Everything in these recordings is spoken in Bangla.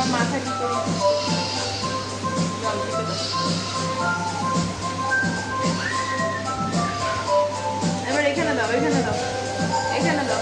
আমার মাথা কি করি জল দিতে দাও। এবার এখানে দাও, এখানে দাও, এখানে দাও।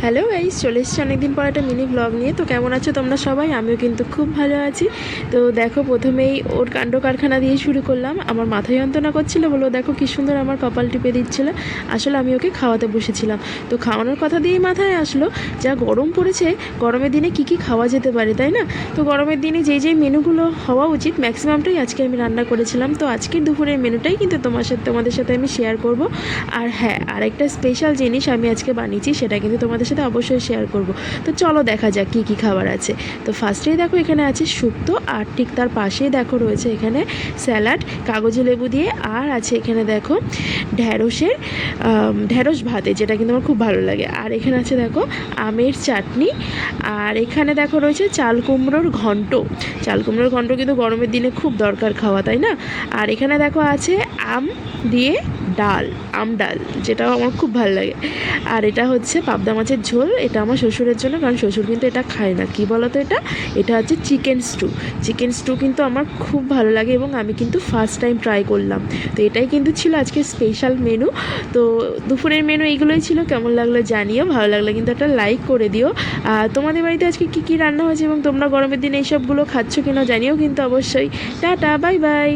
হ্যালো গাইস, চলে এসেছি অনেকদিন পর একটা মিনি ব্লগ নিয়ে। তো কেমন আছো তোমরা সবাই? আমিও কিন্তু খুব ভালো আছি। তো দেখো, প্রথমেই ওর কাণ্ড কারখানা দিয়ে শুরু করলাম। আমার মাথা যন্ত্রণা করছিল, বলো দেখো কি সুন্দর আমার কপাল টিপে দিচ্ছিল। আসলে আমি ওকে খাওয়াতে বসেছিলাম। তো খাওয়ানোর কথা দিয়েই মাথায় আসলো, যা গরম পড়েছে, গরমের দিনে কি কি খাওয়া যেতে পারে, তাই না? তো গরমের দিনে যেই যেই মেনুগুলো হওয়া উচিত ম্যাক্সিমামটাই আজকে আমি রান্না করেছিলাম। তো আজকের দুপুরের মেনুটাই কিন্তু তোমাদের সাথে আমি শেয়ার করব। আর হ্যাঁ, আরেকটা স্পেশাল জিনিস আমি আজকে বানিয়েছি, সেটা কিন্তু তোমাদের সাথে অবশ্যই শেয়ার করব। তো চলো দেখা যাক কী কী খাবার আছে। তো ফার্স্টেই দেখো এখানে আছে শুক্তো, আর ঠিক তার পাশেই দেখো রয়েছে এখানে স্যালাড কাগজি লেবু দিয়ে, আর আছে এখানে দেখো ঢ্যাঁড়স ভাতে, যেটা কিন্তু আমার খুব ভালো লাগে। আর এখানে আছে দেখো আমের চাটনি, আর এখানে দেখো রয়েছে চাল কুমড়োর ঘন্ট। চাল কুমড়োর ঘন্ট কিন্তু গরমের দিনে খুব দরকার খাওয়া, তাই না? আর এখানে দেখো আছে আম দিয়ে ডাল, আম ডাল, যেটাও আমার খুব ভালো লাগে। আর এটা হচ্ছে পাবদা মাছের ঝোল, এটা আমার শ্বশুরের জন্য, কারণ শ্বশুর কিন্তু এটা খায় না। কী বলো তো, এটা হচ্ছে চিকেন স্টু। চিকেন স্টু কিন্তু আমার খুব ভালো লাগে এবং আমি কিন্তু ফার্স্ট টাইম ট্রাই করলাম। তো এটাই কিন্তু ছিল আজকে স্পেশাল মেনু। তো দুপুরের মেনু এইগুলোই ছিল। কেমন লাগলো জানিও, ভালো লাগলে কিন্তু একটা লাইক করে দিও। আর তোমাদের বাড়িতে আজকে কী কী রান্না হয়েছে এবং তোমরা গরমের দিনে এইসবগুলো খাচ্ছ কিনা জানিও কিন্তু অবশ্যই। Tata, bye bye.